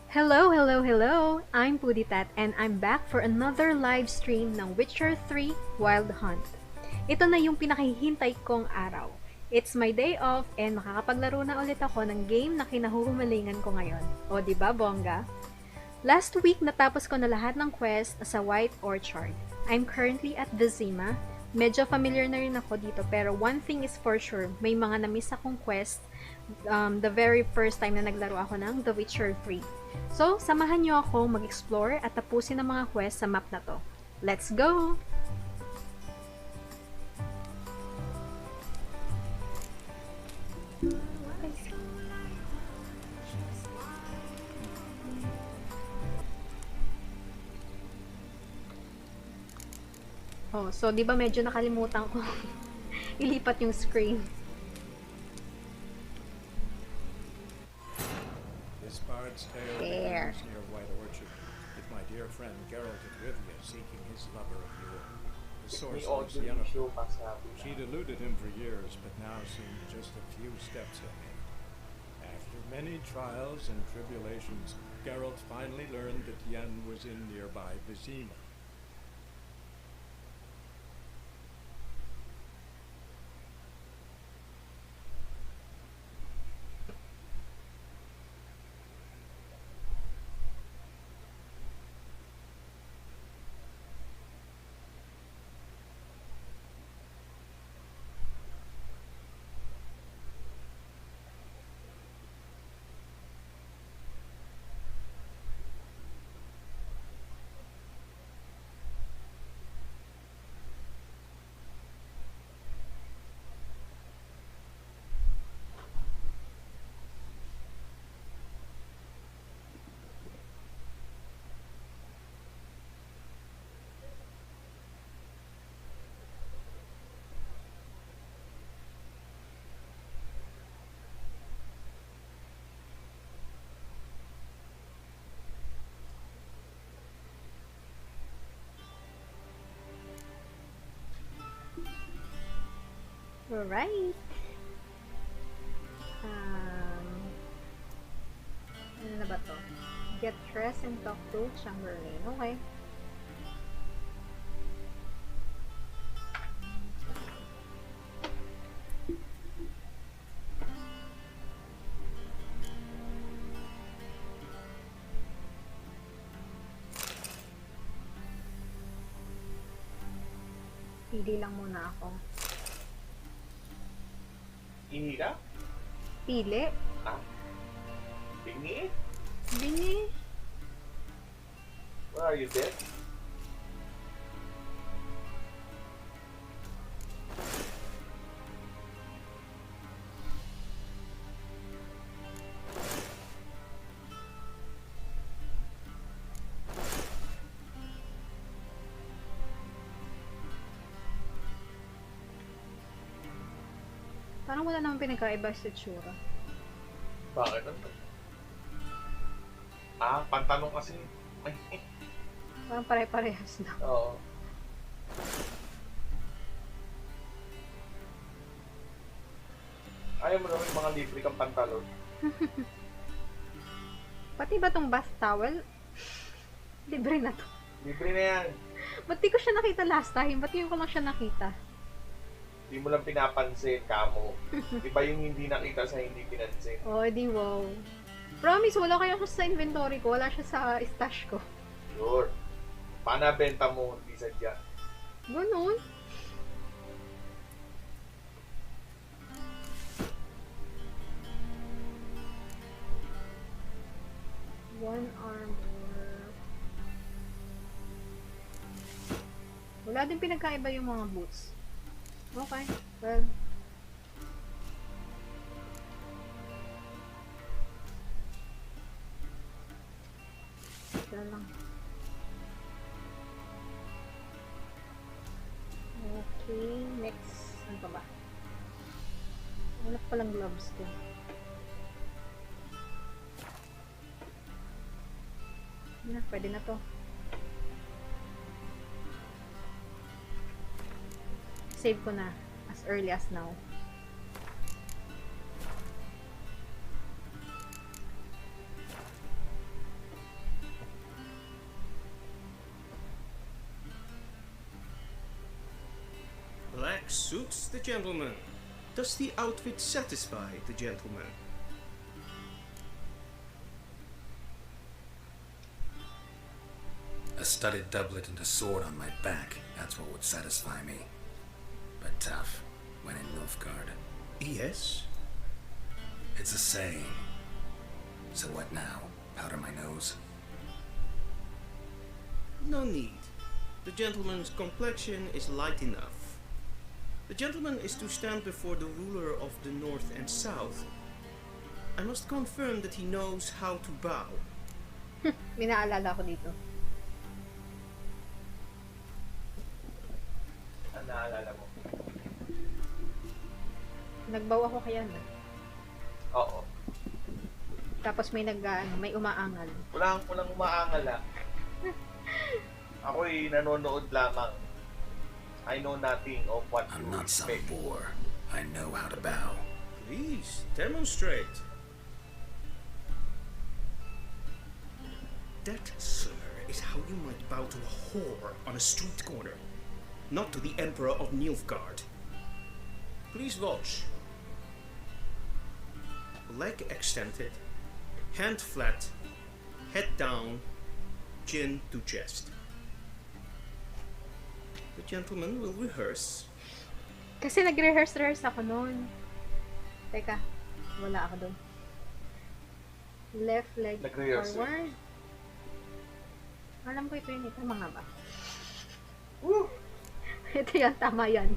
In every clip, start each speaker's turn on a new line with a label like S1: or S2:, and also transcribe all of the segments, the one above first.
S1: Hello, hello, hello! I'm Puditat and I'm back for another live stream ng Witcher 3 Wild Hunt. Ito na yung pinakahihintay kong araw. It's my day off and makakapaglaro na ulit ako ng game na kinahuhumalingan ko ngayon. O di ba, bongga? Last week natapos ko na lahat ng quest sa White Orchard. I'm currently at Vizima. Medyo familiar na rin ako dito pero one thing is for sure, may mga na-miss akong quest the very first time na naglaro ako ng The Witcher 3. So, samahan nyo ako mag-explore at tapusin ang mga quest sa map na to. Let's go! Oh, so di ba medyo nakalimutan ko ilipat yung screen.
S2: This bard's tale
S1: There.
S2: begins near White Orchard, with my dear friend Geralt of Rivia seeking his lover of yore, the
S3: May
S2: sorceress
S3: audio
S2: Yennefer.
S3: issue pa sabi na.
S2: She'd eluded him for years, but now seemed just a few steps ahead. After many trials and tribulations, Geralt finally learned that Yen was in nearby Vizima.
S1: Alright. Ano na ba to? Get dressed and talk to Chamberlain. Okay. Pili lang muna ako.
S3: Ihira?
S1: Pili?
S3: Ah? Bingi?
S1: Bingi?
S3: Where are you, dead?
S1: Parang wala namang pinagkaiba sa itsura.
S3: Bakit? Ano? Ah, pantalon kasi. Ay,
S1: Parang pare-parehas na.
S3: oo. Ayaw mo naman yung mga libre kang pantalon.
S1: Pati ba tong bath towel? Libre na to.
S3: Libre na yan.
S1: Ba't di ko siya nakita last time? Ba't ngayon ko lang siya nakita?
S3: Hindi mo lang pinapansin, kamo. Iba yung hindi nakita sa hindi pinansin.
S1: Oh, di wow. Promise, wala kaya siya sa inventory ko. Wala siya sa stash ko.
S3: Sure. Paano benta mo, hindi sadya?
S1: Ganun. One armor. Wala din pinagkaiba yung mga boots. Okay, well. Yan lang. Okay, next. Ano pa ba? Wala palang gloves ko. Na, pwede na to. Save ko na as early as now.
S4: suits the gentleman. Does the outfit satisfy the gentleman?
S5: A studded doublet and a sword on my back, that's what would satisfy me. But tough, when in Nilfgaard.
S4: Yes.
S5: It's a saying. So what now? Powder my nose?
S4: No need. The gentleman's complexion is light enough. The gentleman is to stand before the ruler of the North and South. I must confirm that he knows how to bow.
S1: May naalala ko dito.
S3: Ang naalala mo?
S1: Nagbaw ako kaya na.
S3: Oo.
S1: Tapos may may umaangal.
S3: Walang umaangal ha. Ako'y nanonood lamang. I know nothing of what
S5: I'm
S3: you
S5: not some
S3: expect.
S5: boor. I know how to bow.
S4: Please, demonstrate. That, sir, is how you might bow to a whore on a street corner, not to the Emperor of Nilfgaard. Please watch. Leg extended, hand flat, head down, chin to chest. The gentleman will rehearse.
S1: Kasi nag-rehearse ako noon. Teka, wala ako doon. Left leg
S3: Nag-rehearse
S1: forward. Alam ko ito yun. Tama nga ba?
S3: Woo!
S1: Ito yan, tama yan.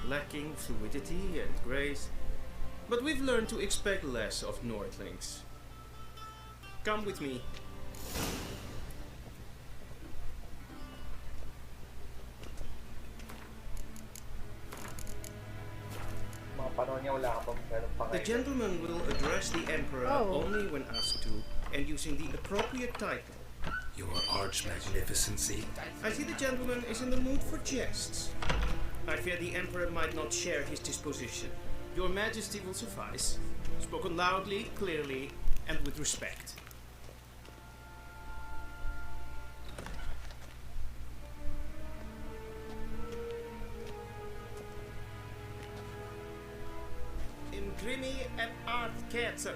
S4: Lacking fluidity and grace. But we've learned to expect less of Nordlings. Come with me.
S3: Mga panahon niya wala ka pang ganun
S4: The
S3: pangailan.
S4: gentleman will address the Emperor
S1: Oh.
S4: only when asked to and using the appropriate title.
S5: Your arch magnificency.
S4: I see the gentleman is in the mood for jests. I fear the Emperor might not share his disposition. Your Majesty will suffice. Spoken loudly, clearly, and with respect. In grimi et art ketzer.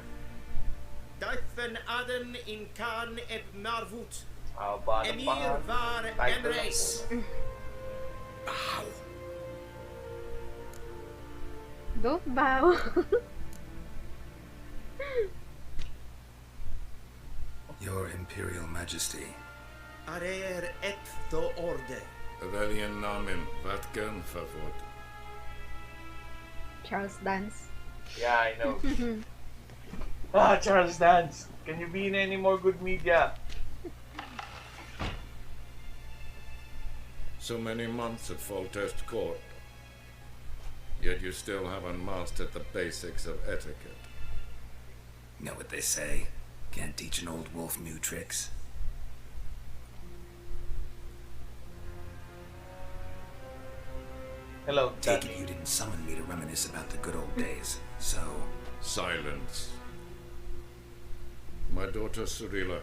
S4: Duifen aden in kan et marvut.
S3: Haba ng
S4: Emir
S3: pangalan.
S4: var
S3: Title ng
S4: Emreis.
S3: una.
S5: Bow.
S1: Don't bow.
S5: Your Imperial Majesty.
S4: Arer et the orde.
S2: Rebellion namen, vatgen favor.
S1: Charles Dance.
S3: Yeah, I know. Charles Dance. Can you be in any more good media?
S2: So many months at Foltest Court. Yet you still haven't mastered the basics of etiquette.
S5: Know what they say? Can't teach an old wolf new tricks.
S3: Hello,
S5: Take
S3: Danny.
S5: it you didn't summon me to reminisce about the good old days. So,
S2: Silence. My daughter Cyrilla,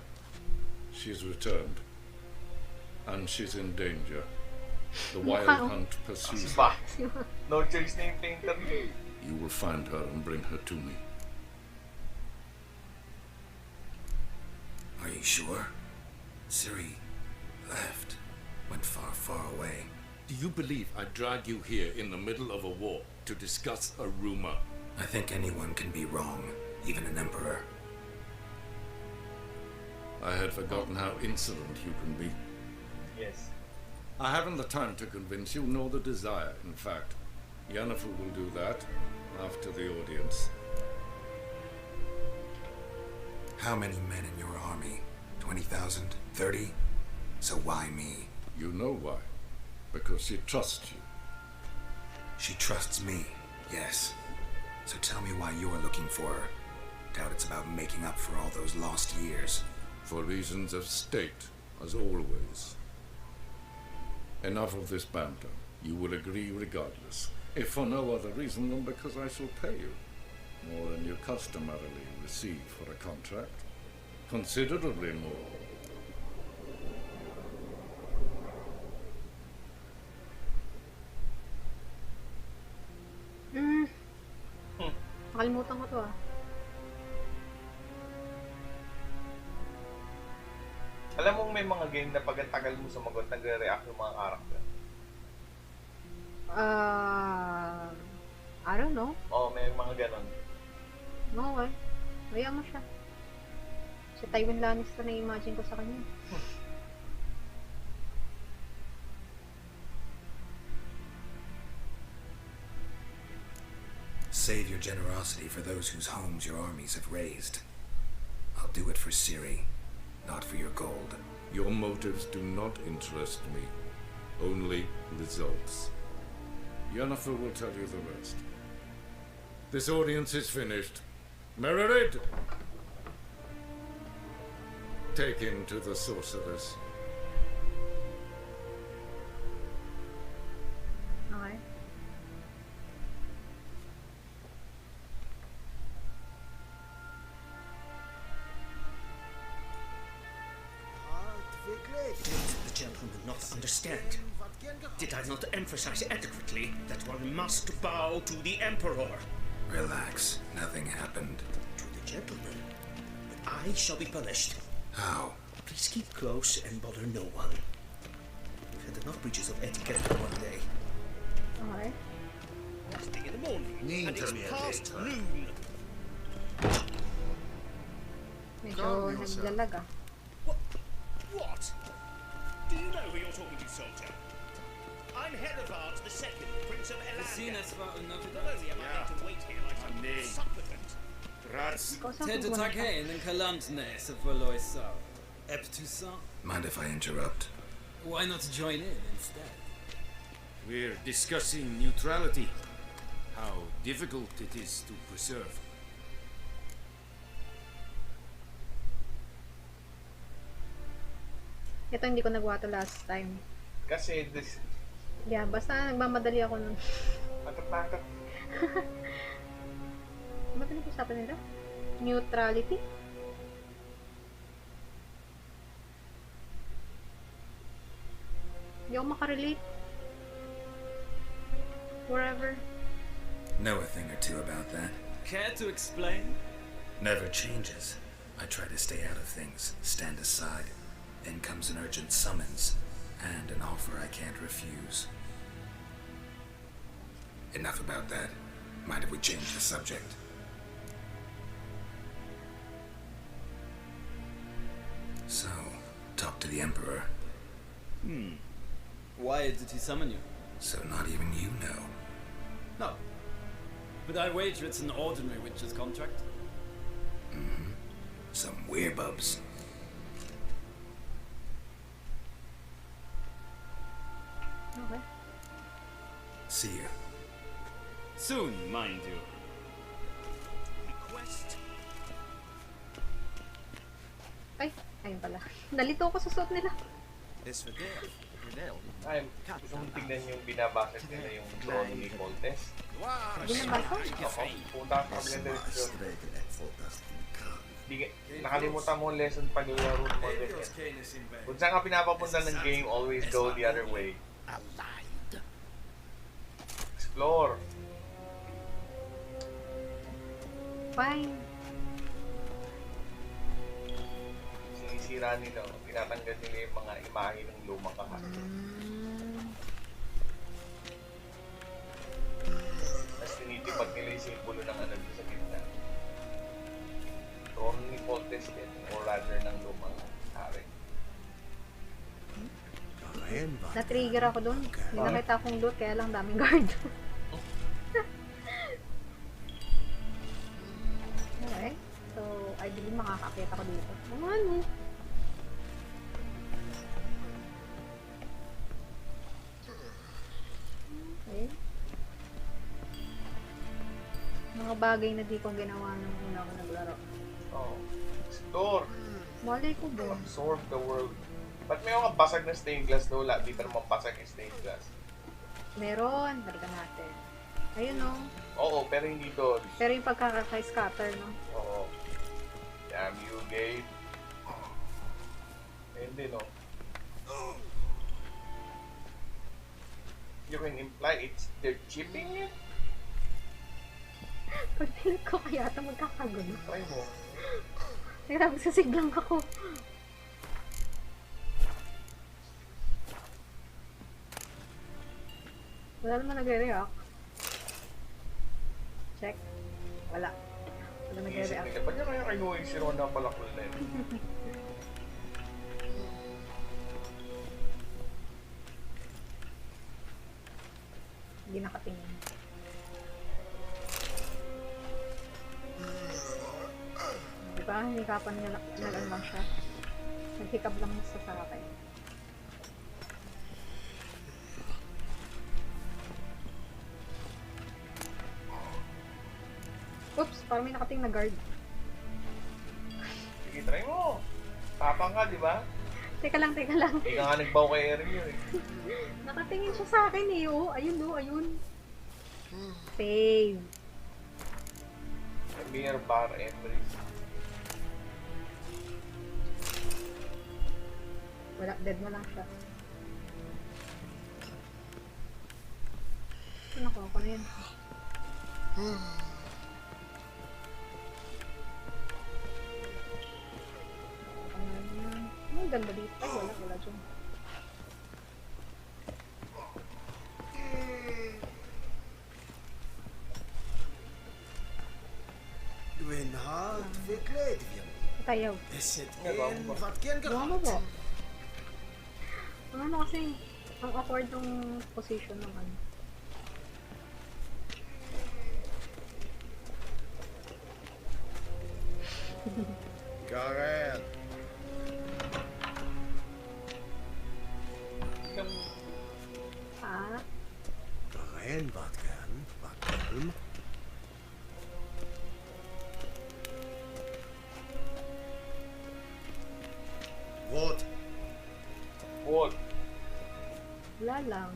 S2: she's returned. And she's in danger. The wild
S1: Wow.
S2: hunt pursues her.
S3: Ba? No choice na yung interview.
S2: You will find her and bring her to me.
S5: are you sure? Ciri left. Went far, far away.
S2: Do you believe I drag you here in the middle of a war to discuss a rumor?
S5: I think anyone can be wrong, even an emperor.
S2: I had forgotten how insolent you can be.
S3: Yes.
S2: I haven't the time to convince you, nor the desire, in fact. Yennefer will do that after the audience.
S5: How many men in your army? 20,000? 30? So why me?
S2: You know why. Because she trusts you.
S5: She trusts me, yes. So tell me why you're looking for her. Doubt it's about making up for all those lost years.
S2: For reasons of state, as always. Enough of this banter. You will agree regardless. If for no other reason than because I shall pay you. More than you customarily receive for a contract. Considerably more.
S1: Nakalimutan ko to ah.
S3: Alam mo may mga game na pag ang tagal mo sumagot, nagre-react yung mga character.
S1: I don't know.
S3: Oo, may mga ganon.
S1: Okay. Hayaan mo siya. Si Tywin Lannister na imagine ko sa kanya.
S5: Save your generosity for those whose homes your armies have razed. I'll do it for Ciri, not for your gold.
S2: Your motives do not interest me. Only results. Yennefer will tell you the rest. This audience is finished. Mererid! Take him to the sorceress.
S1: Okay.
S4: Did the gentleman not understand? Did I not emphasize adequately that one must bow to the Emperor?
S5: Relax, nothing happened.
S4: To the gentleman. But I shall be punished.
S5: How?
S4: Please keep close and bother no one. We've had enough breaches of etiquette for one day.
S1: Okay.
S4: Resting in the morning,
S5: Need
S4: and it's
S5: to be a
S4: past
S5: date,
S4: noon.
S1: Medyo
S5: Calm yourself.
S1: naglalag ah.
S4: What? Do you know who you're talking to, soldier? I'm Herivard the Second, Prince of Elander. Not only am I made to wait here like some supplicant.
S1: Kausapin
S6: Ted
S1: ko na siya.
S6: Taghain and Kalantne sa Voloisa. Eptusa.
S5: Mind if I interrupt?
S6: Why not join in instead?
S7: We're discussing neutrality. How difficult it is to preserve.
S1: Ito hindi ko nagawa to last time.
S3: Kasi this...
S1: Yeah, basta nagmamadali ako nun.
S3: Matat-matat.
S1: Ano ba pinag-usapan nila? Neutrality? Hindi ako makarelate. Wherever.
S5: Know a thing or two about that.
S6: Care to explain?
S5: Never changes. I try to stay out of things, stand aside. Then comes an urgent summons, and an offer I can't refuse. Enough about that. Mind if we change the subject? So, talk to the Emperor.
S6: Why did he summon you?
S5: So not even you know.
S6: No. But I wager it's an ordinary witch's contract.
S5: Some werebubs.
S1: Okay.
S5: See you.
S6: Soon, mind you.
S4: Request.
S1: Ay, ayun pala. Nalito ako sa suot nila.
S3: Ay, gusto mong tignan yung binabasa nila yung trono ni Coltes.
S1: Binabasa?
S3: Oo, punta ka sa direksyon. Nakalimutan mo ang lesson paglaro ng mga ganyan. Kung saan ka pinapapunta ng game, always go the other way. Explore.
S1: Fine.
S3: Sinisira nila, tinatanggal nila yung mga imahe ng lumang kahasya. Tapos tinitipat nila yung simbolo ng ano sa gitna. Trono ni Coltes din, or rather ng lumang hari.
S1: Na-trigger ako doon. May nakita akong loot, kaya lang daming guard. Okay. So, I believe makakakita ako dito. Ano? Okay. Mga bagay na di ko ginawa nung una ako naglaro.
S3: Oh. Explore.
S1: Malay ko ba?
S3: Absorb the world. Ba't may mga basag na stained glass daw? Di pa naman basag yung stained glass.
S1: Meron. Balikan natin. Ayun no.
S3: Oo, pero hindi doon.
S1: Pero yung pagkakaka-scatter, no?
S3: Oo. Damn you, Gabe. Hindi, no? You can imply they're chipping it?
S1: Pag pilit ko kaya ito magkakagulo.
S3: Try mo.
S1: Teka, magsasiglang ako. Wala naman nagre-react. Check. Wala. Wala
S3: Isip
S1: nagre-react.
S3: nila, ba't niya kaya kinuha yung si Ron na pala cool na yun?
S1: Hindi nakatingin. Diba? Hikapan niya lang siya. Naghikab lang sa akin. Oops! Parang may nakating na guard.
S3: Sige, try mo. Tapang ka, di ba?
S1: Teka lang.
S3: Hindi ka nga nagbaw kay Erin yun eh.
S1: Nakatingin siya sa akin eh. Oh, ayun oh, ayun. Save.
S3: Mere bar Emrys.
S1: Wala, dead mo lang siya. Nakuha ko na yan. Ang ganda dito. Ay, wala dyan.
S8: Gwenhard Verkleedjen.
S1: Tayaw.
S8: Is het
S3: Ja,
S8: in
S3: wel.
S8: wat ken
S1: Gawa mo
S8: gehad?
S1: po. Ang ano kasi, ang awkward ng position ng ano.
S8: Karen.
S1: Ah,
S8: Karen, wat ken? Wat ken? Wat?
S3: Wood.
S1: wala lang.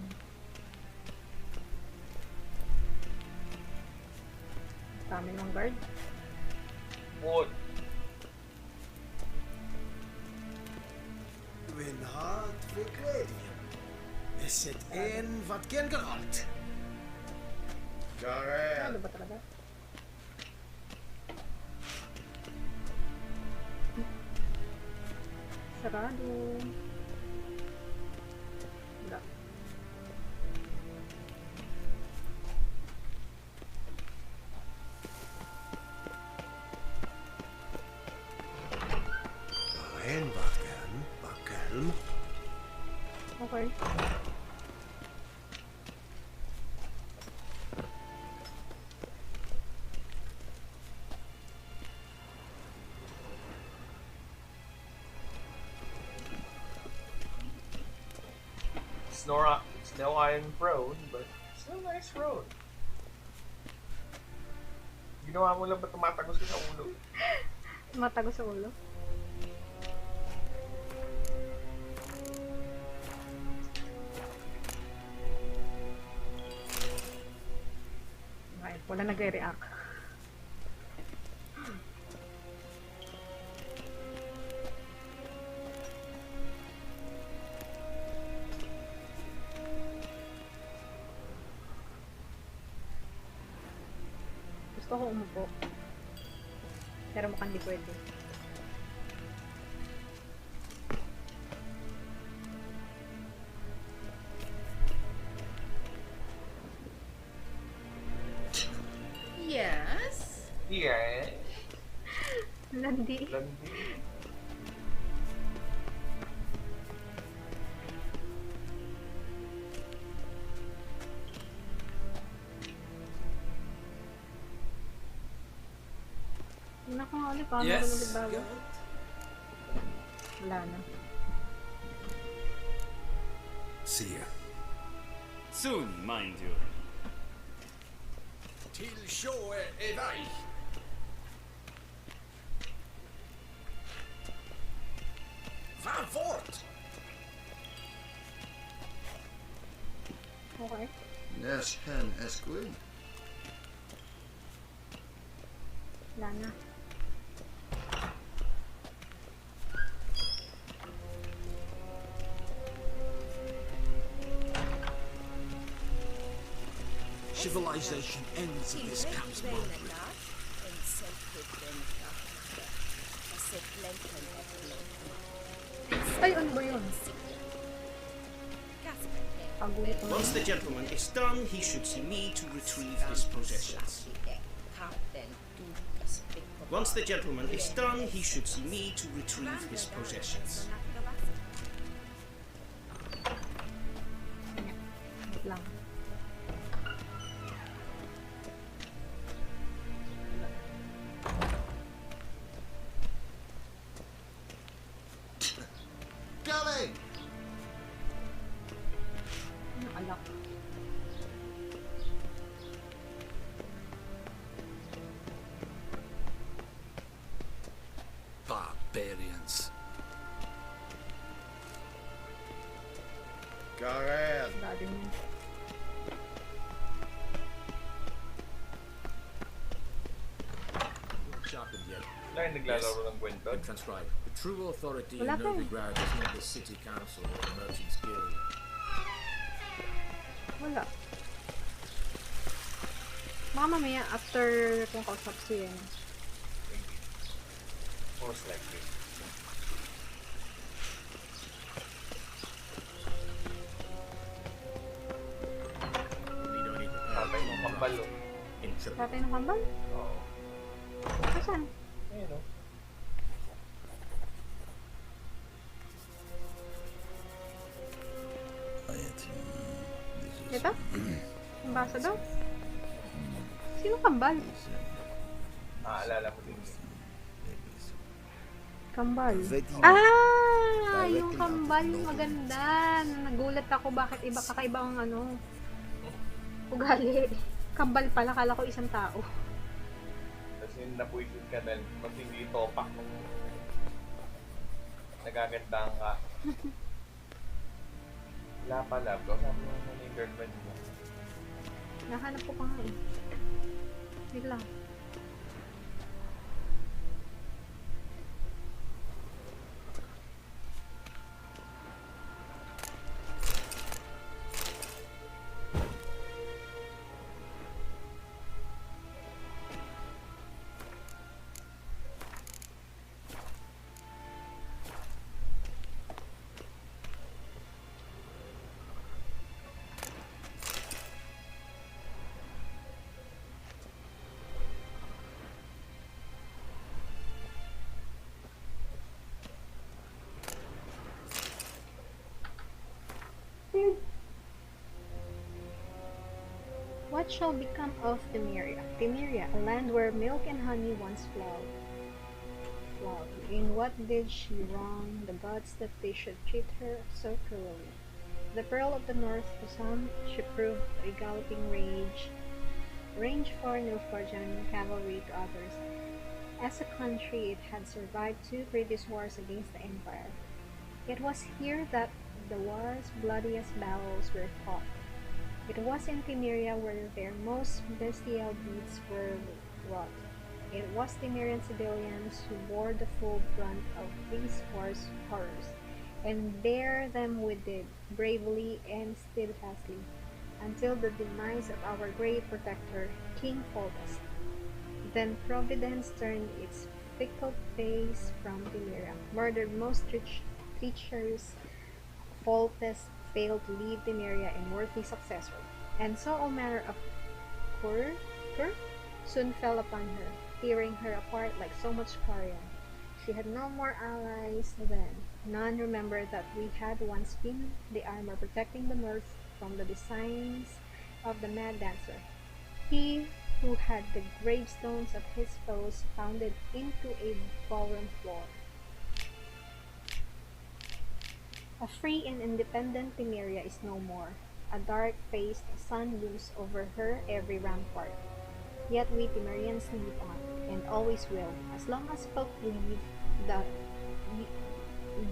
S1: Dami ng guard.
S3: Wood.
S8: Gwenhard Verkleedjen. Is het in wat ken gehad? Karen.
S1: Ano ba talaga? Sarado. Wala.
S8: Karen, wat ken? Wat ken?
S1: Okay.
S3: It's no iron road, but still a nice road. Ginawa mo lang ba tumatagos ka sa ulo?
S1: Matago sa ulo. Okay, wala nagre-react. Gusto ko umupo. Pero mukhang di pwede.
S9: Yes?
S3: Yeah.
S1: Landi.
S3: Landi.
S1: Naku nga ulit, paano
S6: Yes,
S1: ako nagbago?
S6: God.
S1: Wala na.
S5: See ya.
S6: Soon, mind you.
S7: Till show är väg. Fan fort!
S1: Okay.
S2: Yes, hen Esquin.
S1: Wala na.
S8: Civilization ends at this camp's boundary.
S1: Ay, ano ba yun? Pagulit mo.
S4: Once the gentleman is done, he should see me to retrieve his possessions. Once the gentleman is done, he should see me to retrieve his possessions.
S1: Wait lang.
S8: Gully!
S1: Ano alak?
S7: Barbarians.
S8: Go ahead.
S1: Dati mo.
S7: Sharpened yet.
S3: Wala yung naglalaro ng kwento.
S7: Been transcribed. The true authority
S1: Wala
S7: in
S1: pa eh.
S7: Novigrad is not the city council or the merchants guild.
S1: Wala. Baka mamaya after kung kausap siya yan.
S3: Most likely.
S7: We don't need
S3: Tatay ng kambal, oh.
S1: Tatay ng kambal?
S3: Oo.
S1: Saan?
S3: Ayun, oh.
S1: Ito? Yung basa daw? Sino kambal?
S3: Naalala mo din.
S1: Kambal. Yung kambal yung maganda. Nagulat ako bakit kakaiba ang ano. Ugali. Kambal pala, kala ko isang tao.
S3: Kasi napuisit ka dahil mas hindi topak nung nagagandang ka. Wala pala, bro. Sabi mo na yung girlfriend mo.
S1: Nahanap ko pa nga eh. Wait lang. What shall become of Temeria? Temeria, a land where milk and honey once flowed. In what did she wrong the gods that they should treat her so cruelly? The pearl of the north to some, she proved a galloping range for Nilfgaardian cavalry to others. As a country, it had survived 2 previous wars against the Empire. It was here that the war's bloodiest battles were fought. It was in Temeria where their most bestial deeds were wrought. It was Temerian civilians who bore the full brunt of these war's horrors, and bear them with it bravely and steadfastly, until the demise of our great protector, King Foltest. Then Providence turned its fickle face from Temeria, murdered most treacherous. Foltest failed to leave Temeria in worthy successor, and so all manner of horror soon fell upon her, tearing her apart like so much carrion. She had no more allies then. None remembered that we had once been the armor protecting the north from the designs of the mad dancer. He who had the gravestones of his foes pounded into a ballroom floor. A free and independent Temeria is no more. A dark-faced sun looms over her every rampart. Yet we Temerians live on, and always will, as long as folk believe that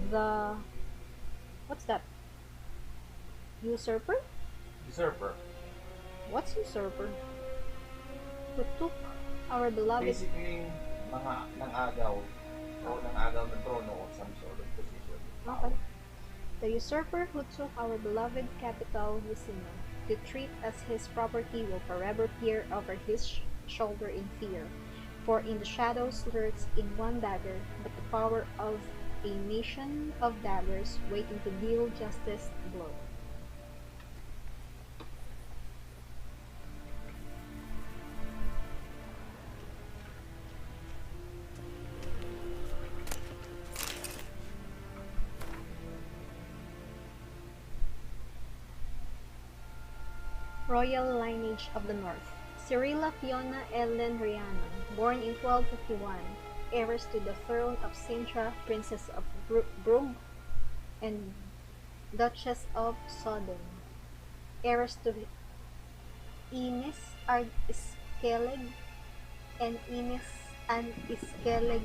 S1: the what's that? Usurper?
S3: Usurper.
S1: What's usurper? Who took our beloved.
S3: Basically, mga nang-agaw. O nang-agaw ng trono or some sort of position.
S1: Okay. The usurper who took our beloved capital, Lucina, to treat as his property will forever peer over his shoulder in fear, for in the shadows lurks in one dagger but the power of a nation of daggers waiting to deal justice blow. Royal lineage of the North. Cyrilla Fiona Ellen Rhiannon, born in 1251, heiress to the throne of Sintra, Princess of Brugge and Duchess of Sodden, heiress to Ines Ard Skellig and Ines Ann Skellig.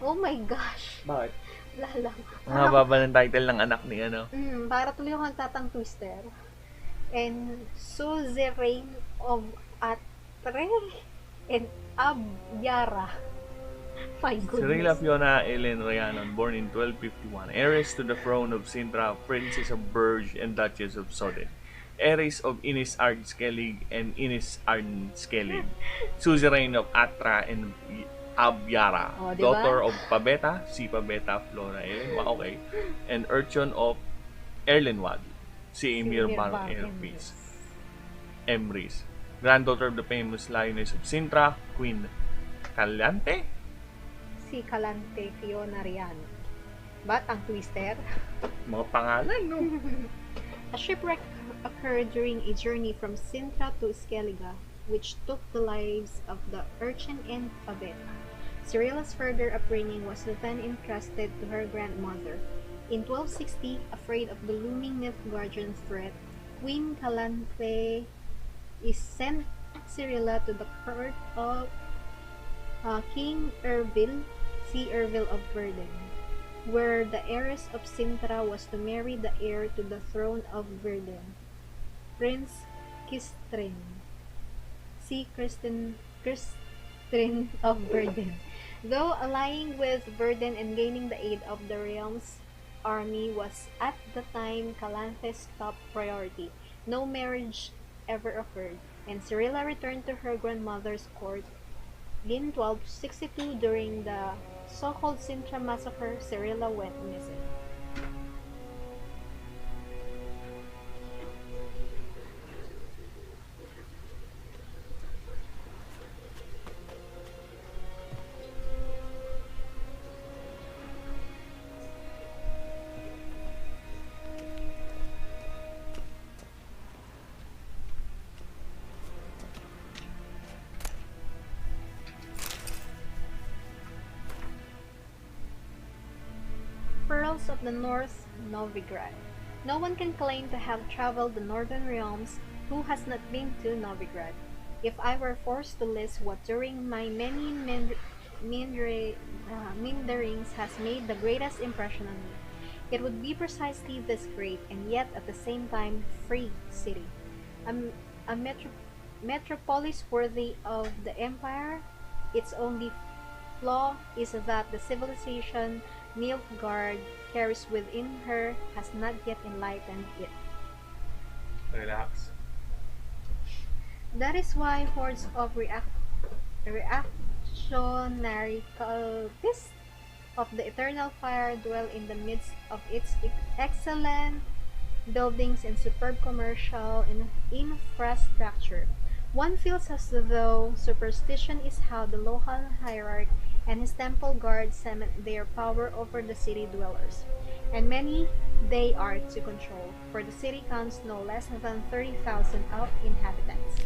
S1: Oh my gosh!
S3: Bakit?
S1: Wala lang.
S3: Mga baba ng title ng anak ni ano.
S1: Para tuloy ako nagtatang twister. And suzerain of Atre and Abyara. My
S3: Cyrilla
S1: goodness.
S3: Fiona Ellen Rhiannon, born in 1251, heiress to the throne of Sintra, Princess of Brugge and Duchess of Sodden, heiress of Ines Ard Skellig and Ines Arn Skellig, suzerain of Atra and Abyara,
S1: Oh, diba?
S3: daughter of Pabeta, si Pabeta Flora Ellen, okay, and urchin of Erlenwald, si Emir Baron Emrys, granddaughter of the famous lioness of Sintra, Queen Calante.
S1: Si Calante Fiona Rhiannon. Batang twister.
S3: Mga pangalan, no?
S1: A shipwreck occurred during a journey from Sintra to Skellige, which took the lives of the urchin and Pabeta. Cyrilla's further upbringing was then entrusted to her grandmother. In 1260, afraid of the looming Nilfgaardian threat, Queen Calanthe is sent Cyrilla to the court of King Ervil, C. Ervil of Verden, where the heiress of Sintra was to marry the heir to the throne of Verden, Prince Kistrin, C. Christrin of Verden. Though allying with Verden and gaining the aid of the realm's army was at the time Calanthe's top priority, no marriage ever occurred, and Cyrilla returned to her grandmother's court. In 1262, during the so-called Sintra massacre, Cyrilla went missing. Pearls of the North, Novigrad. No one can claim to have traveled the northern realms who has not been to Novigrad. If I were forced to list what during my many meanderings has made the greatest impression on me, it would be precisely this great and yet at the same time free city. A metropolis worthy of the empire. Its only flaw is that the civilization Nilfgaard carries within her has not yet enlightened it.
S3: Relax.
S1: That is why hordes of reactionary cultists of the eternal fire dwell in the midst of its excellent buildings and superb commercial infrastructure. One feels as though superstition is how the local hierarch and his temple guards cement their power over the city dwellers, and many they are to control, for the city counts no less than 30,000 of inhabitants.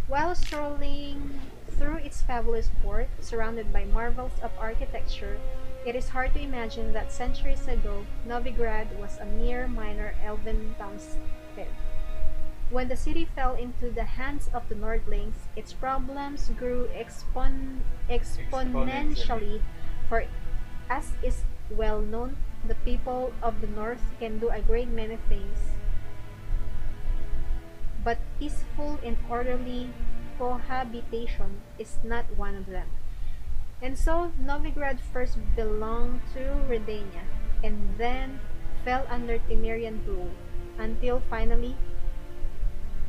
S1: While strolling through its fabulous port, surrounded by marvels of architecture, it is hard to imagine that centuries ago, Novigrad was a mere minor elven townstead. When the city fell into the hands of the Nordlings, its problems grew exponentially, for as is well known, the people of the North can do a great many things, but peaceful and orderly cohabitation is not one of them. And so, Novigrad first belonged to Redania, and then fell under Temerian rule, until finally,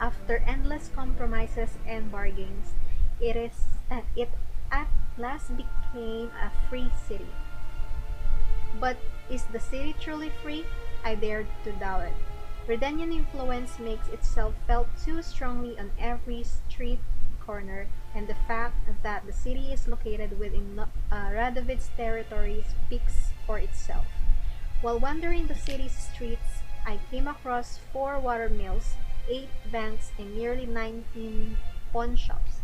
S1: after endless compromises and bargains, it at last became a free city. But is the city truly free? I dare to doubt it. Redanian influence makes itself felt too strongly on every street corner, and the fact that the city is located within Radovid's territory speaks for itself. While wandering the city's streets, I came across 4 watermills, 8 banks, and nearly 19 pawnshops.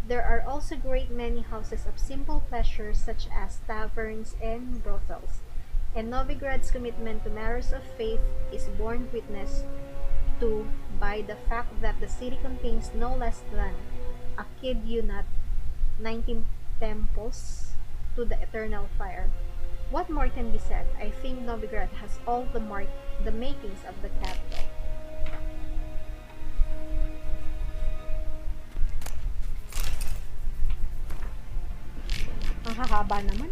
S1: There are also a great many houses of simple pleasures such as taverns and brothels. And Novigrad's commitment to matters of faith is borne witness to by the fact that the city contains no less than, I kid you not, 19 temples to the eternal fire. What more can be said? I think Novigrad has all the makings of the capital. Ang hahaba naman.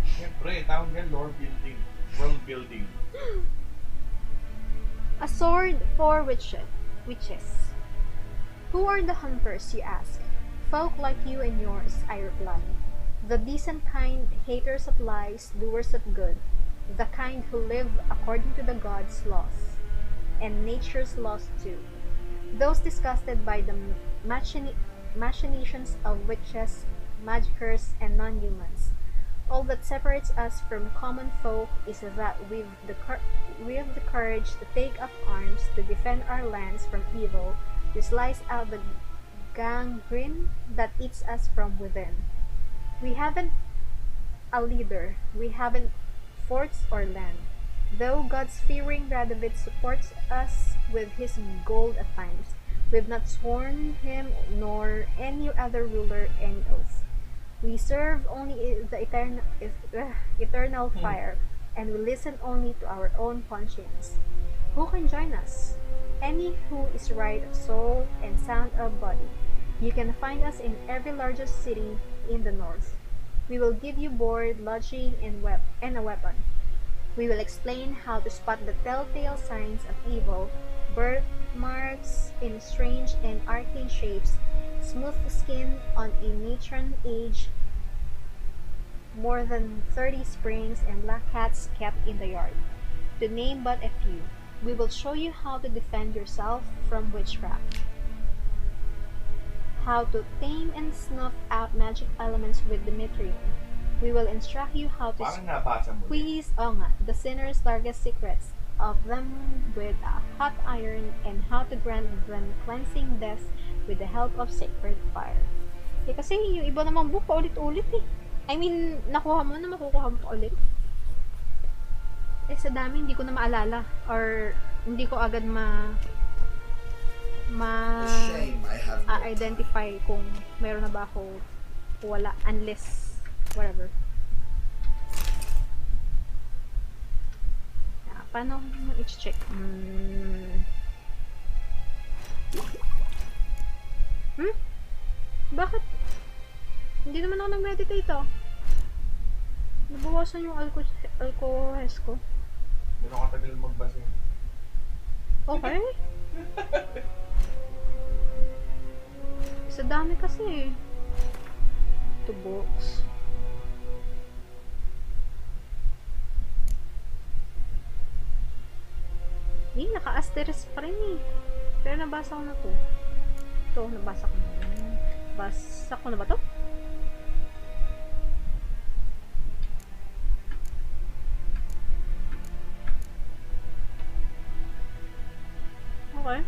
S3: Siyempre, tawag yan lore building. World building.
S1: A sword for witches. Who are the hunters, you ask? Folk like you and yours, I reply. The decent kind, haters of lies, doers of good. The kind who live according to the gods' laws, and nature's laws too. Those disgusted by the machinations of witches, magikers, and non-humans. All that separates us from common folk is that we have the courage to take up arms to defend our lands from evil, to slice out the gangrene that eats us from within. We haven't a leader, we haven't forts or land, though God's fearing Radovid supports us with his gold at times. We've not sworn him nor any other ruler any oath. We serve only the eternal fire, and we listen only to our own conscience. Who can join us? Any who is right of soul and sound of body. You can find us in every largest city in the north. We will give you board, lodging, and a weapon. We will explain how to spot the telltale signs of evil, birthmarks in strange and arcane shapes, smooth skin on a matron age, more than 30 springs, and black cats kept in the yard, to name but a few. We will show you how to defend yourself from witchcraft, how to tame and snuff out magic elements with Demetrium. We will instruct you how to
S3: Parang nabasa mo.
S1: squeeze the sinner's darkest secrets of them with a hot iron, and how to grant them cleansing death with the help of sacred fire. Kasi yung iba namang book paulit-ulit eh. I mean, nakuha mo na makukuha mo pa ulit. Sa dami, hindi ko na maalala. Or, hindi ko agad identify kung meron na ba ako o wala. Unless, whatever. Paano mo i-check? Bakit? Hindi naman ako nag-meditate Nabawasan yung alcohols ko.
S3: Gano'ng katagal magbasa.
S1: Okay. Sa dami kasi 2 books. Naka-asterisk pa rin Pero nabasa ko na to. Ito, nabasa ko na. Basa ko na ba to? Okay.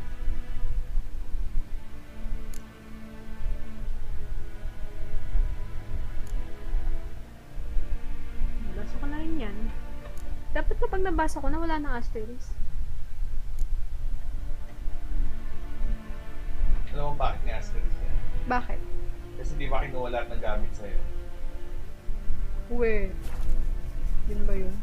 S1: Nabasa ko na rin yan. Dapat kapag nabasa ko na, wala na asterisk.
S3: Alam mo bakit ni asterisk yan?
S1: Bakit?
S3: Kasi di ba kinuha lahat ng gamit sa'yo?
S1: Wait. Yun ba yun?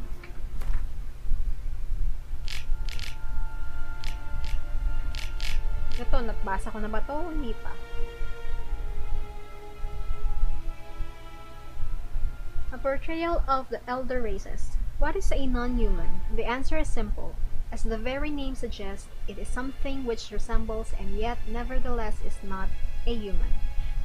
S1: Ito, nabasa ko na ba to? Hindi pa. A portrayal of the elder races. What is a non-human? The answer is simple. As the very name suggests, it is something which resembles and yet nevertheless is not a human.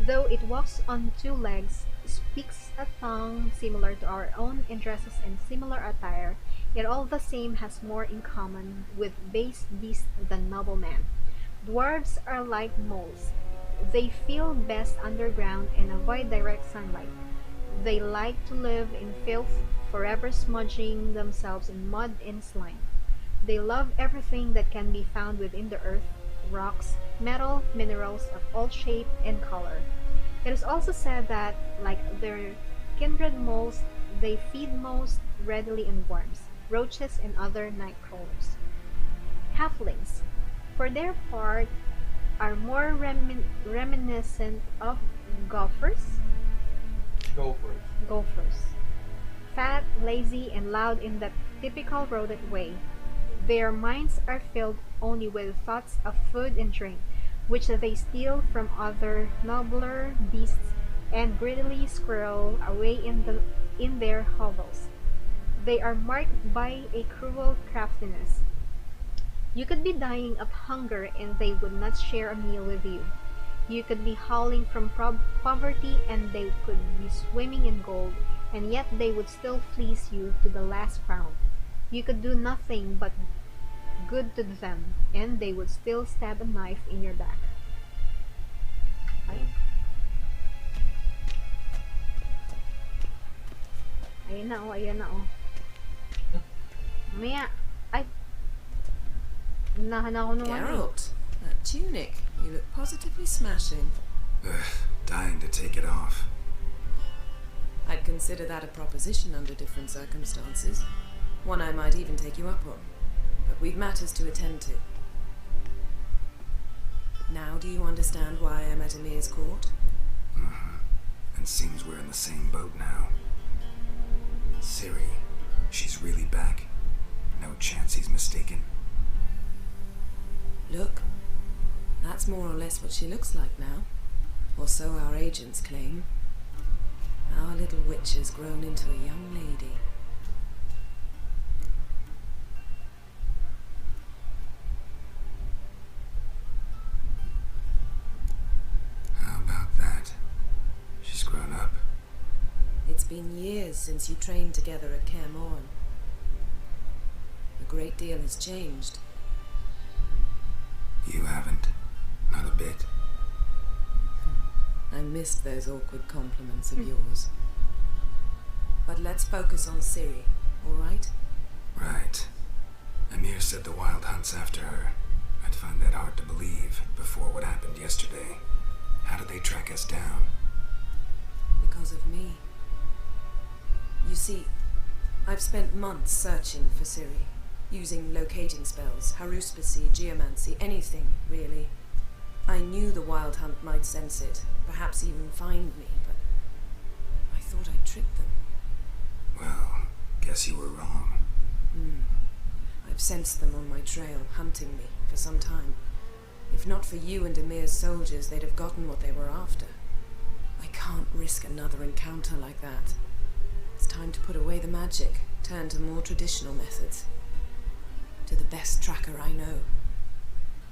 S1: Though it walks on two legs, speaks a tongue similar to our own, and dresses in similar attire, it all the same has more in common with base beast than noble man. Dwarves are like moles. They feel best underground and avoid direct sunlight. They like to live in filth, forever smudging themselves in mud and slime. They love everything that can be found within the earth, rocks, metal, minerals of all shape and color. It is also said that, like their kindred moles, they feed most readily on worms, roaches, and other night crawlers. Halflings, for their part, are more reminiscent of golfers.
S3: Go first.
S1: Gophers. Fat, lazy, and loud in that typical rodent way. Their minds are filled only with thoughts of food and drink, which they steal from other nobler beasts and greedily squirrel away in their hovels. They are marked by a cruel craftiness. You could be dying of hunger and they would not share a meal with you. You could be howling from poverty and they could be swimming in gold, and yet they would still fleece you to the last crown. You could do nothing but good to them, and they would still stab a knife in your back. Ay. Ayan na oh, ayan na oh. Mamaya, ay, nahan ako nung ano eh.
S9: Geralt, that tunic. You look positively smashing.
S5: Dying to take it off.
S9: I'd consider that a proposition under different circumstances. One I might even take you up on. But we've matters to attend to. Now do you understand why I'm at Emir's court?
S5: And seems we're in the same boat now. Ciri, she's really back. No chance he's mistaken.
S9: Look, that's more or less what she looks like now. Or so our agents claim. Our little witch has grown into a young lady.
S5: How about that? She's grown up.
S9: It's been years since you trained together at Kaer Morhen. A great deal has changed.
S5: You haven't. Not a bit.
S9: I missed those awkward compliments of yours. But let's focus on Ciri, all right?
S5: Right. Emir said the Wild Hunt's after her. I'd find that hard to believe before what happened yesterday. How did they track us down?
S9: Because of me. You see, I've spent months searching for Ciri, using locating spells, haruspicy, geomancy, anything, really. I knew the Wild Hunt might sense it, perhaps even find me, but I thought I'd tricked them.
S5: Well, guess you were wrong.
S9: I've sensed them on my trail, hunting me, for some time. If not for you and Emir's soldiers, they'd have gotten what they were after. I can't risk another encounter like that. It's time to put away the magic, turn to more traditional methods. To the best tracker I know.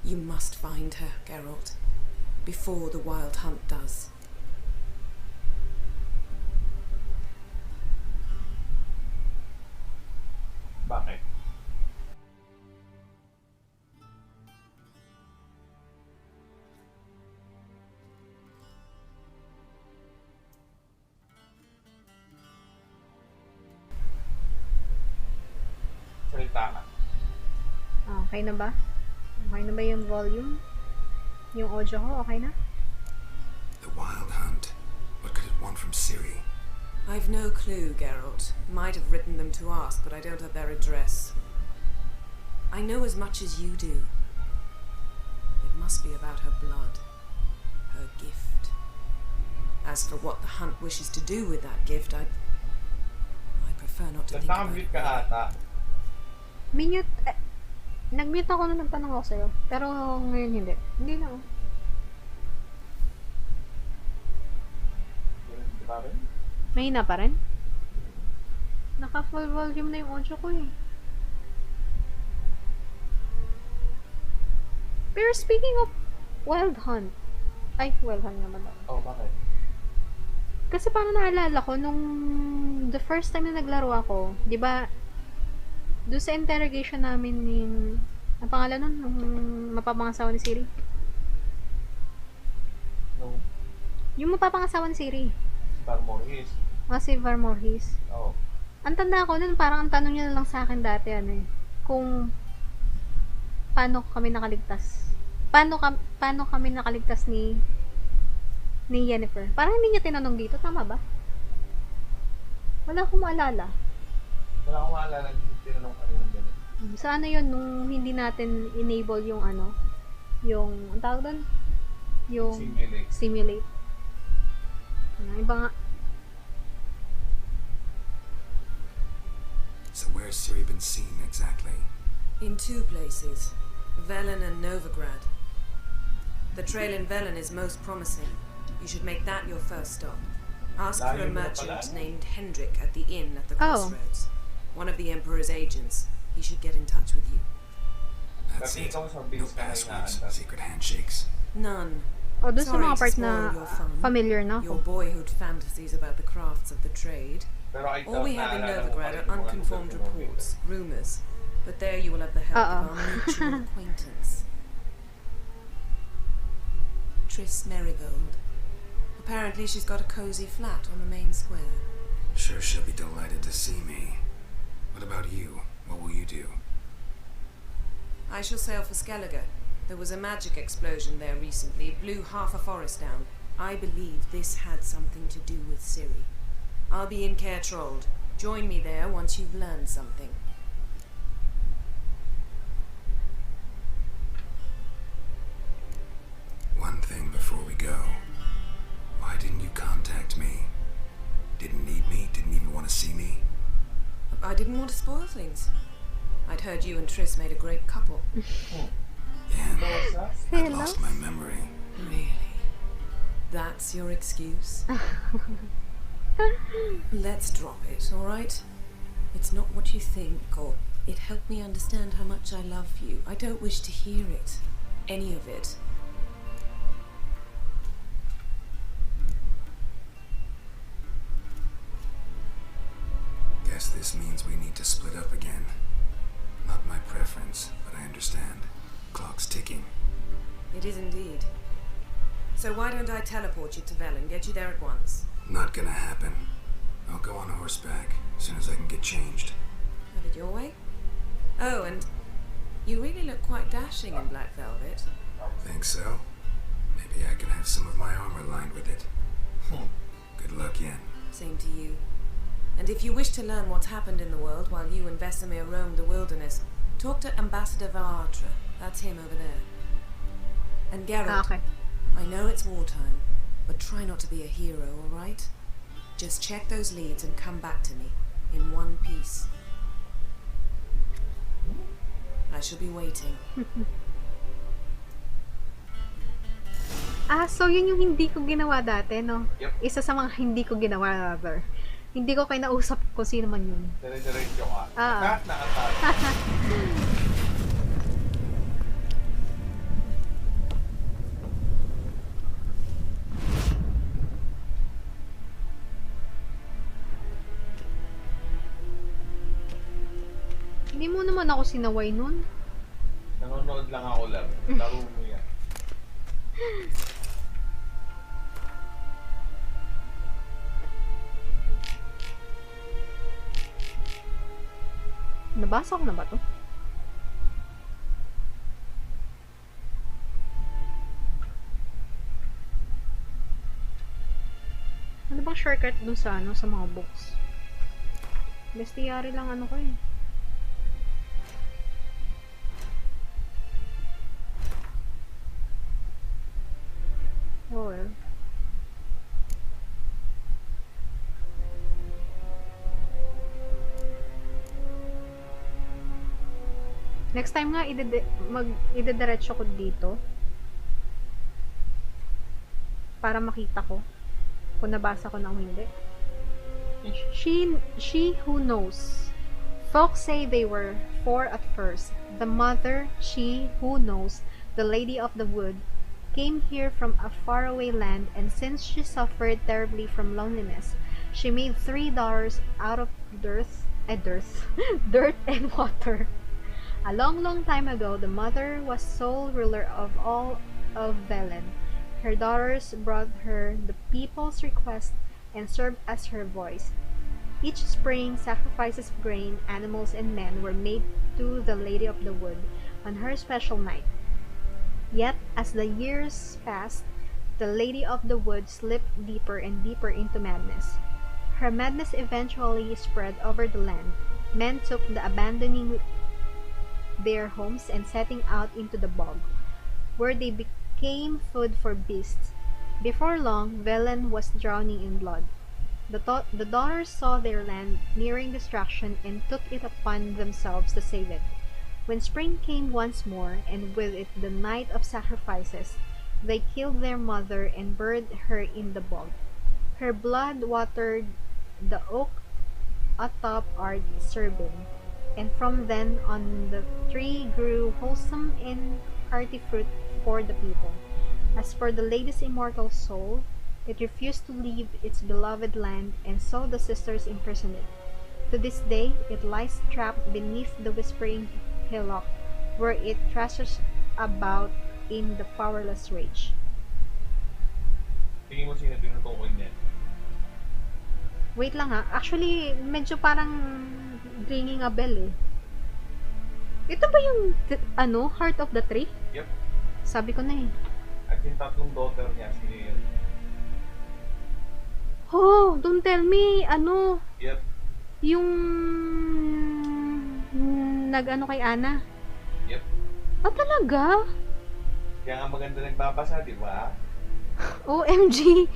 S9: You must find her, Geralt, before the Wild Hunt does.
S3: Bakit? Salita ka.
S1: Okay na ba? Okay na ba yung volume? Yung audio ko, okay na?
S5: The Wild Hunt. What could it want from Ciri?
S9: I've no clue, Geralt. Might have written them to ask, but I don't have their address. I know as much as you do. It must be about her blood. Her gift. As for what the Hunt wishes to do with that gift, I prefer not to think about
S3: Nagtamit
S9: it.
S3: ka ata.
S1: Minute, nag-mute ako nung nagtanong ako sa'yo. Pero ngayon hindi. Hindi na oh.
S3: Di ba rin?
S1: Mahina pa rin? Naka full volume na yung audio ko eh. Pero speaking of Wild Hunt, ay, Wild Hunt naman ako.
S3: Oh, bakit?
S1: Kasi parang naalala ko, nung the first time na naglaro ako, di ba, doon sa interrogation namin ang pangalan nun, nung mapapangasawa ni Siri?
S3: No.
S1: Yung mapapangasawa ni Siri.
S3: Barmorhis.
S1: Si Varmorhis.
S3: Oo.
S1: Ang tanda ko nun, parang ang tanong niya na lang sa akin dati, kung paano kami nakaligtas. Paano kami nakaligtas ni Yennefer. Parang hindi niya tinanong dito, tama ba? Wala akong maalala.
S3: Wala akong maalala yung tinanong kanina ng ganun.
S1: Sa ano yun, nung hindi natin enable yung ang tawag doon? Yung simulate. Iba nga.
S5: So where's Ciri been seen exactly?
S9: In two places, Velen and Novigrad. The trail in Velen is most promising. You should make that your first stop. Ask for a merchant named Hendrik at the inn at the crossroads. One of the Emperor's agents. He should get in touch with you.
S5: That's it. No passwords, secret handshakes.
S9: None.
S1: Doon sa
S9: Sorry
S1: mga
S9: to
S1: part
S9: spoil
S1: na
S9: your fun.
S1: familiar na
S9: Your
S1: ako.
S9: boyhood fantasies about the crafts of the trade. All we have in Novigrad are unconfirmed reports, rumors. But there you will have the help of our mutual acquaintance. Triss Merigold. Apparently she's got a cozy flat on the main square.
S5: Sure, she'll be delighted to see me. What about you? What will you do?
S9: I shall sail for Skellige. There was a magic explosion there recently. It blew half a forest down. I believe this had something to do with Ciri. I'll be in Caer Trold. Join me there once you've learned something.
S5: One thing before we go. Why didn't you contact me? Didn't need me? Didn't even want to see me?
S9: I didn't want to spoil things. I'd heard you and Triss made a great couple.
S5: Yeah, I lost my memory.
S9: Really? That's your excuse? Let's drop it, alright? It's not what you think, or it helped me understand how much I love you. I don't wish to hear it. Any of it.
S5: Guess this means we need to split up again. Not my preference, but I understand. Clock's ticking.
S9: It is indeed. So why don't I teleport you to Velen, get you there at once?
S5: Not gonna happen. I'll go on horseback as soon as I can get changed.
S9: Have it your way? Oh, and you really look quite dashing in black velvet.
S5: Think so? Maybe I can have some of my armor lined with it. Good luck, Yen.
S9: Same to you. And if you wish to learn what's happened in the world while you and Vesemir roamed the wilderness, talk to Ambassador Varatra. That's him over there. And Geralt,
S1: Okay.
S9: I know it's wartime, but try not to be a hero, alright? Just check those leads and come back to me, in one piece. I shall be waiting.
S1: So yun yung hindi ko ginawa dati, no?
S3: Yep.
S1: Isa sa mga hindi ko ginawa, rather. Hindi ko kinausap kung sino man yun.
S3: Dire-diretso ka.
S1: Ah.
S3: Nakatali.
S1: Hindi mo naman ako sinaway nun.
S3: Nanonood lang ako lang. Laro mo yan.
S1: Nabasa ko na ba to? Ano bang shortcut dun sa sa mga books? Bestiary lang ko eh. Oh well. Next time nga, idediretso ko dito. Para makita ko kung nabasa ko na o hindi. She who knows. Folks say they were four at first. The mother, she who knows, the lady of the wood, came here from a faraway land, and since she suffered terribly from loneliness, she made $3 out of dirt and water. A long, long time ago, the mother was sole ruler of all of Velen. Her daughters brought her the people's request and served as her voice. Each spring, sacrifices of grain, animals, and men were made to the Lady of the Wood on her special night. Yet, as the years passed, the Lady of the Wood slipped deeper and deeper into madness. Her madness eventually spread over the land. Men took the abandoning their homes and setting out into the bog, where they became food for beasts. Before long, Velen was drowning in blood. The daughters saw their land nearing destruction and took it upon themselves to save it. When spring came once more, and with it the night of sacrifices, they killed their mother and buried her in the bog. Her blood watered the oak atop our serving, and from then on the tree grew wholesome and hearty fruit for the people. As for the lady's immortal soul, it refused to leave its beloved land, and so the sisters imprisoned it. To this day, it lies trapped beneath the whispering hillock, where it thrashes about in the powerless rage.
S3: Tingin mo sino tinutukoy niya?
S1: Wait lang ha. Actually, medyo parang ringing a bell eh. Ito ba yung, Heart of the Tree?
S3: Yep.
S1: Sabi ko na eh.
S3: At yung tatlong daughter niya, sino yun?
S1: Oh, don't tell me,
S3: Yep.
S1: yung nag-ano kay Ana.
S3: Yep.
S1: Ah, talaga?
S3: Kaya nga maganda nagbabasa, di ba?
S1: OMG!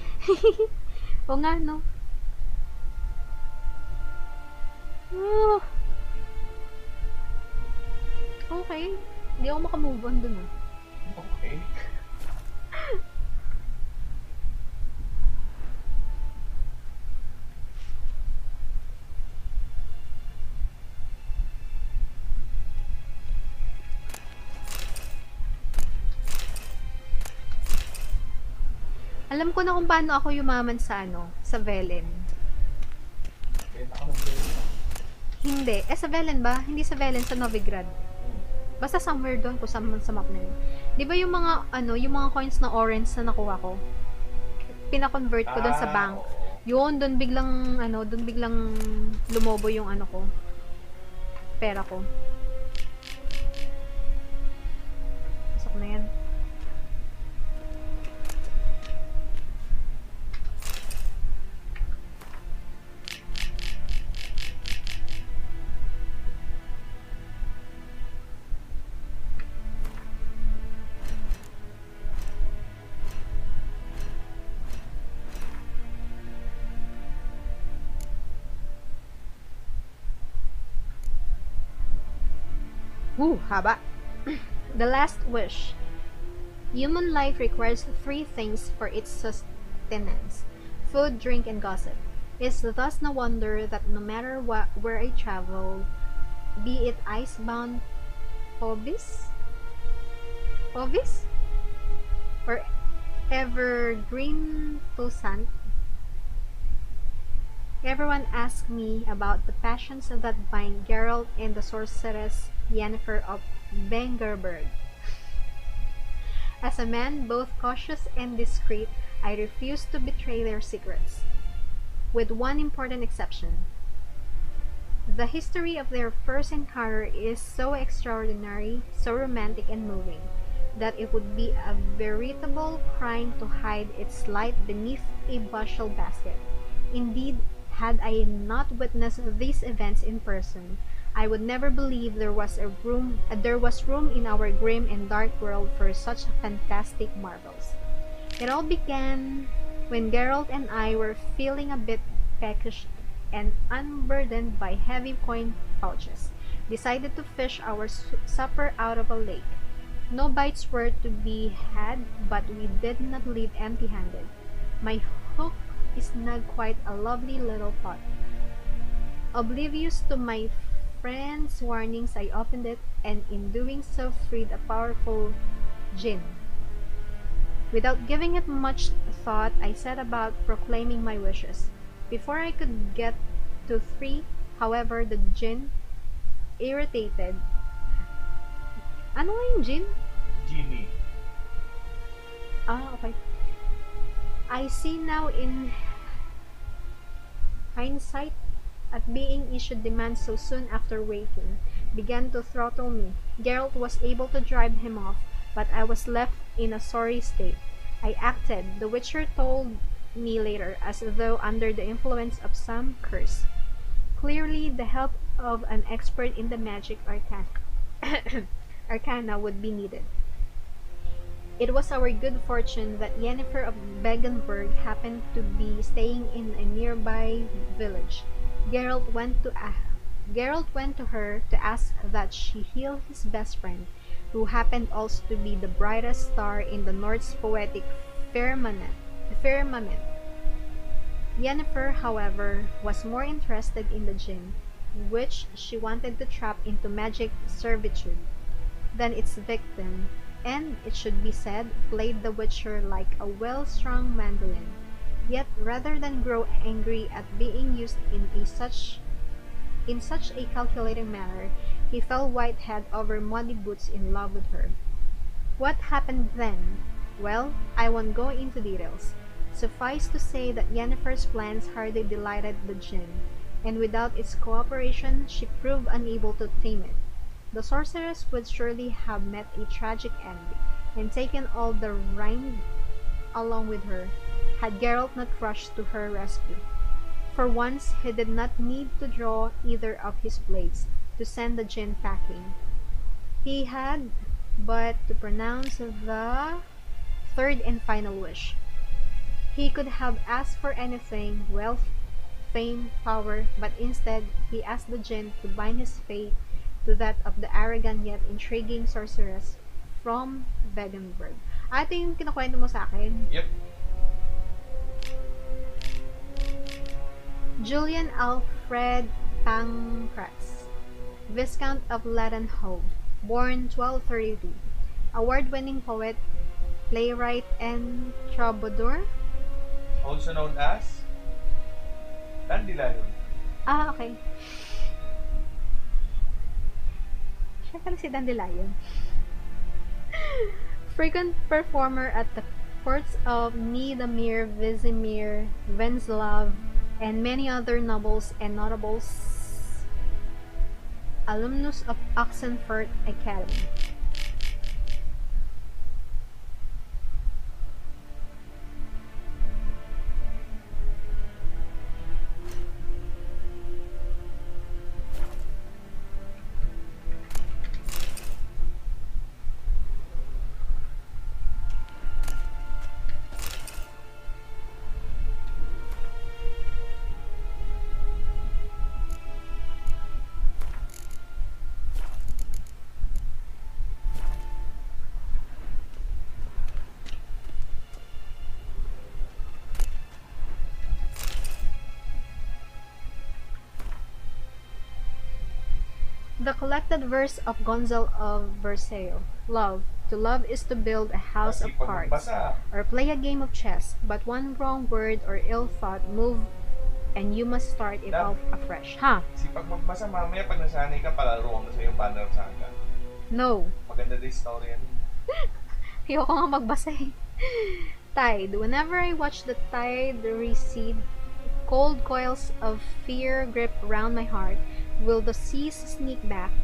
S1: O nga, no? Oh. Okay. Hindi ako makamove on dun ah.
S3: Okay.
S1: Alam ko na kung paano ako yumaman sa sa Velen.
S3: Benta ka ng benta.
S1: Hindi. Sa Velen ba? Hindi sa Velen, sa Novigrad. Basta somewhere doon kung saan man sa map na yun. Di ba yung mga, yung mga coins na orange na nakuha ko? Pina-convert ko doon sa bank.
S3: Oo.
S1: Yun, doon biglang lumobo yung ko. Pera ko. Pasok na yan. Haba. The last wish. Human life requires three things for its sustenance: food, drink, and gossip. It's thus no wonder that no matter where I travel, be it icebound Ovis? Or evergreen Toussaint, everyone asks me about the passions that bind Geralt and the sorceress Yennefer of Vengerberg. As a man both cautious and discreet, I refuse to betray their secrets, with one important exception. The history of their first encounter is so extraordinary, so romantic and moving, that it would be a veritable crime to hide its light beneath a bushel basket. Indeed, had I not witnessed these events in person, I would never believe there was room in our grim and dark world for such fantastic marvels. It all began when Geralt and I were feeling a bit peckish and unburdened by heavy coin pouches, decided to fish our supper out of a lake. No bites were to be had, but we did not leave empty-handed. My hook snug quite a lovely little pot. Oblivious to my friend's warnings, I opened it and in doing so freed a powerful jinn. Without giving it much thought, I set about proclaiming my wishes. Before I could get to three, however, the jinn, irritated. Ano nga yung jinn?
S3: Genie.
S1: Ah, okay. I see now in hindsight at being issued demands so soon after waking, began to throttle me. Geralt was able to drive him off, but I was left in a sorry state. I acted, the Witcher told me later, as though under the influence of some curse. Clearly, the help of an expert in the magic arcana would be needed. It was our good fortune that Yennefer of Begenberg happened to be staying in a nearby village. Geralt went to her to ask that she heal his best friend, who happened also to be the brightest star in the North's poetic firmament. Yennefer, however, was more interested in the jinn, which she wanted to trap into magic servitude, than its victim, and, it should be said, played the Witcher like a well-strung mandolin. Yet, rather than grow angry at being used in such a calculating manner, he fell white-head over muddy boots in love with her. What happened then? Well, I won't go into details. Suffice to say that Yennefer's plans hardly delighted the jinn, and without its cooperation, she proved unable to tame it. The sorceress would surely have met a tragic end, and taken all the Rhine along with her, had Geralt not rushed to her rescue. For once, he did not need to draw either of his blades to send the jinn packing. He had but to pronounce the third and final wish. He could have asked for anything, wealth, fame, power, but instead, he asked the jinn to bind his fate to that of the arrogant yet intriguing sorceress from Vegenberg. Ito yung kinukwento mo sa akin?
S3: Yep.
S1: Julian Alfred Pancratz, Viscount of Leadenhall, born 1232, award-winning poet, playwright, and troubadour.
S3: Also known as Dandelion.
S1: Ah, okay. Siya pala si Dandelion. Frequent performer at the courts of Nidomir, Vizimir, Wenslav, and many other nobles and notables. Alumnus of Oxenford Academy. The collected verse of Gonzalo of Berceo. Love. To love is to build a house of
S3: Masipag
S1: cards,
S3: magbasa.
S1: or play a game of chess, but one wrong word or ill thought move and you must start it off afresh. Ha?
S3: Sipag magbasa, mamaya pag nasanay ka, palaro ka na sa yung Banner of Saga.
S1: No.
S3: Maganda din story yan.
S1: Ayoko nga magbasa eh. Tide. Whenever I watch the tide recede, cold coils of fear grip around my heart. Will the seas sneak back,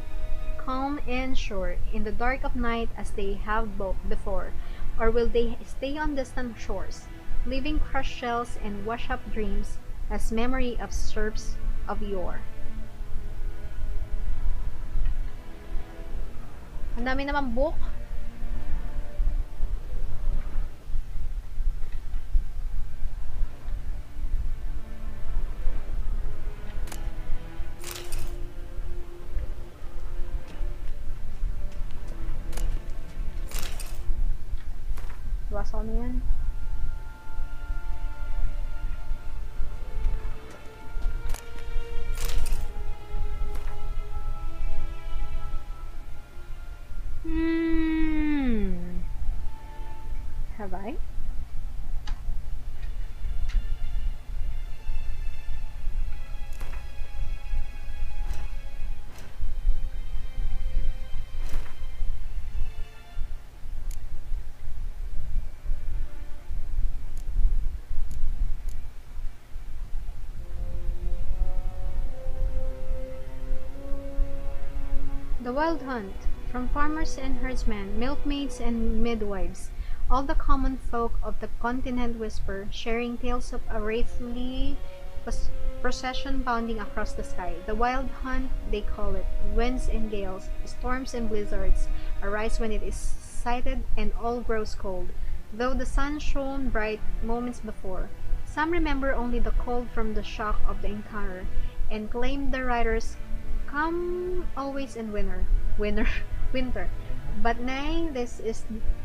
S1: calm and sure, in the dark of night as they have before, or will they stay on distant shores, leaving crushed shells and wash-up dreams as memory of serfs of yore? Ang dami naman book. Basa ko na yan. The Wild Hunt. From farmers and herdsmen, milkmaids and midwives, all the common folk of the continent whisper, sharing tales of a wraithly procession bounding across the sky. The Wild Hunt, they call it. Winds and gales, storms and blizzards arise when it is sighted and all grows cold, though the sun shone bright moments before. Some remember only the cold from the shock of the encounter, and claim the riders come always in winter, winter. But nay, this is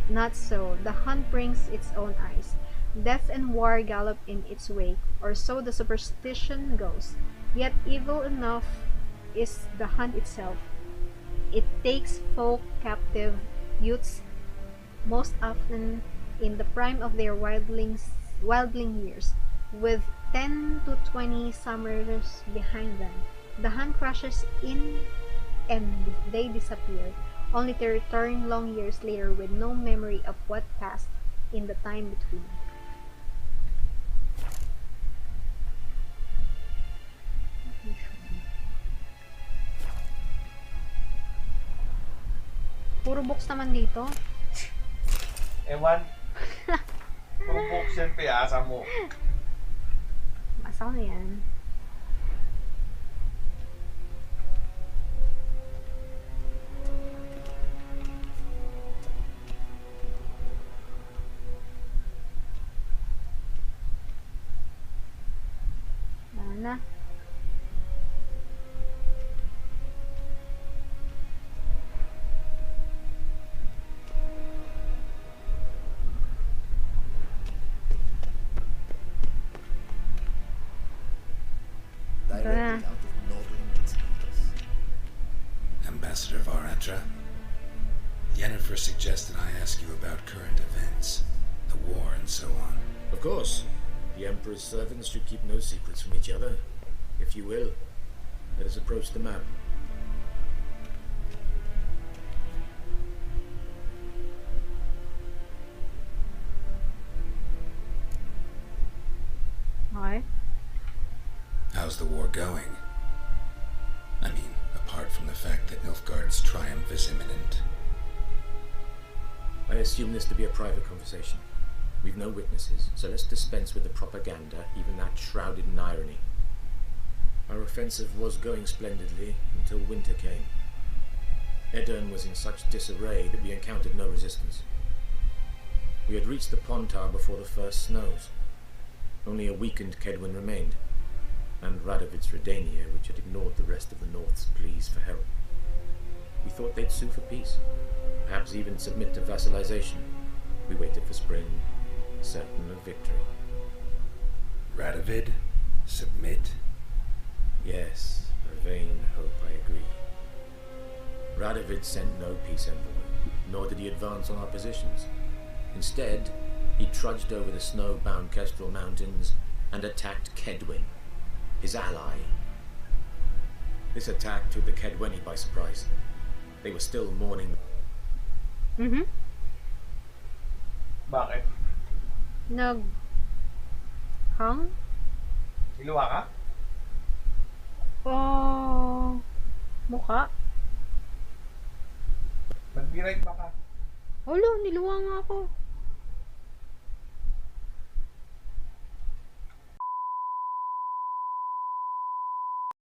S1: not so. The hunt brings its own ice. Death and war gallop in its wake, or so the superstition goes. Yet evil enough is the hunt itself. It takes folk captive, youths most often in the prime of their wildling years, with 10 to 20 summers behind them. The hunt crashes in and they disappear, only to return long years later with no memory of what passed in the time between. Puro books naman dito.
S3: Ewan. Puro books yan, piasa mo.
S1: Basa ko na yan. Wala na.
S8: Directly out of Northern Mosquitoes.
S5: Ambassador Varatra, Yennefer suggested I ask you about current events, the war and so on.
S7: Of course. The Emperor's servants should keep no secrets from each other. If you will, let us approach the map.
S1: Okay.
S5: How's the war going? I mean, apart from the fact that Nilfgaard's triumph is imminent.
S7: I assume this to be a private conversation. We've no witnesses, so let's dispense with the propaganda, even that shrouded in irony. Our offensive was going splendidly until winter came. Edirn was in such disarray that we encountered no resistance. We had reached the Pontar before the first snows. Only a weakened Kedwin remained, and Radovid's Redania, which had ignored the rest of the North's pleas for help. We thought they'd sue for peace, perhaps even submit to vassalization. We waited for spring, certain of victory.
S5: Radovid? Submit?
S7: Yes, a vain hope, I agree. Radovid sent no peace envoy, nor did he advance on our positions. Instead, he trudged over the snow-bound Kestrel Mountains and attacked Kedwin, his ally. This attack took the Kedweni by surprise. They were still mourning.
S3: Bakit?
S1: Hang?
S3: Niluwa ka?
S1: Oh, mukha.
S3: Mag-be right back ka.
S1: Olo, niluwa nga ako.